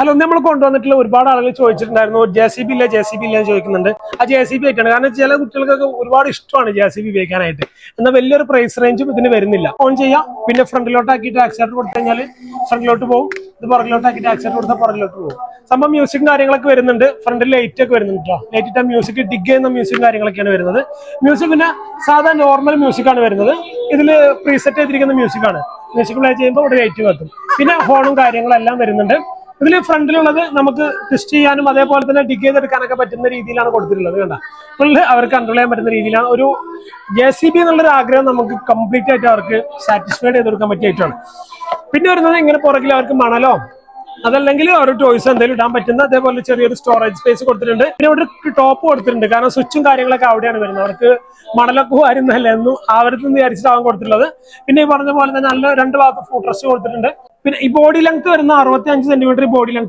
അല്ല നമ്മൾ കൊണ്ടുവന്നിട്ടുള്ള ഒരുപാട് ആളുകൾ ചോദിച്ചിട്ടുണ്ടായിരുന്നു JCB ഇല്ല JCB ഇല്ല എന്ന് ചോദിക്കുന്നുണ്ട്. ആ JCB ആയിട്ടാണ്. കാരണം ചില കുട്ടികൾക്കൊക്കെ ഒരുപാട് ഇഷ്ടമാണ് JCB ഉപയോഗിക്കാനായിട്ട്. എന്നാൽ വലിയൊരു പ്രൈസ് റേഞ്ചും ഇതിന് വരുന്നില്ല. ഓൺ ചെയ്യാം, പിന്നെ ഫ്രണ്ടിലോട്ട് ആക്കിയിട്ട് ആക്സിലേറ്റർ കൊടുത്തു കഴിഞ്ഞാൽ ഫ്രണ്ടിലോട്ട് പോകും. ഇത് പുറകിലോട്ട് ആക്കിയിട്ട് ആക്സിലേറ്റർ കൊടുത്താൽ പുറകിലോട്ട് പോകും. സംഭവം മ്യൂസിക്കും കാര്യങ്ങളൊക്കെ വരുന്നുണ്ട്. ഫ്രണ്ടിൽ ലൈറ്റ് ഒക്കെ വരുന്നുണ്ട് കേട്ടോ. ലൈറ്റ് ഇട്ട മ്യൂസിക് ഡിഗ് ചെയ്യുന്ന മ്യൂസിക്കും കാര്യങ്ങളൊക്കെയാണ് വരുന്നത്. മ്യൂസിക് പിന്നെ സാധാ നോർമൽ മ്യൂസിക്കാണ് വരുന്നത്. ഇതിൽ പ്രീസെറ്റ് ചെയ്തിരിക്കുന്ന മ്യൂസിക്കാണ്. മ്യൂസിക് പ്ലേ ചെയ്യുമ്പോൾ ഇവിടെ ലൈറ്റ് കത്തും. പിന്നെ ഹോണും കാര്യങ്ങളെല്ലാം വരുന്നുണ്ട്. ഇതിൽ ഫ്രണ്ടിലുള്ളത് നമുക്ക് ട്വിസ്റ്റ് ചെയ്യാനും അതേപോലെ തന്നെ ഡിഗ് ചെയ്തെടുക്കാനൊക്കെ പറ്റുന്ന രീതിയിലാണ് കൊടുത്തിട്ടുള്ളത്. കണ്ട ഫുള്ള് അവർക്ക് കൺട്രോൾ ചെയ്യാൻ പറ്റുന്ന രീതിയിലാണ്. ഒരു JCB എന്നുള്ളൊരു ആഗ്രഹം നമുക്ക് കംപ്ലീറ്റ് ആയിട്ട് അവർക്ക് സാറ്റിസ്ഫൈഡ് ചെയ്ത് കൊടുക്കാൻ പറ്റിയിട്ടാണ്. പിന്നെ വരുന്നത് ഇങ്ങനെ പുറകിൽ അവർക്ക് മണലോ അതല്ലെങ്കിൽ ഒരു ടോയ്സ് എന്തെങ്കിലും ഇടാൻ പറ്റുന്ന അതേപോലെ ചെറിയൊരു സ്റ്റോറേജ് സ്പേസ് കൊടുത്തിട്ടുണ്ട്. പിന്നെ ഇവിടെ ഒരു ടോപ്പ് കൊടുത്തിട്ടുണ്ട്. കാരണം സ്വിച്ചും കാര്യങ്ങളൊക്കെ അവിടെയാണ് വരുന്നത്. അവർക്ക് മണലൊക്കെ വരുന്നതല്ല എന്നും ആവരത്ത് വിചാരിച്ചിട്ടാവാൻ കൊടുത്തിട്ടുള്ളത്. പിന്നെ ഈ പറഞ്ഞ പോലെ തന്നെ നല്ല രണ്ട് ഭാഗത്ത് ഫുഡ് റെസ്റ്റ് കൊടുത്തിട്ടുണ്ട്. പിന്നെ ഈ ബോഡി ലെങ്ത് വരുന്ന 65 സെന്റിമീറ്റർ ബോഡി ലെങ്ത്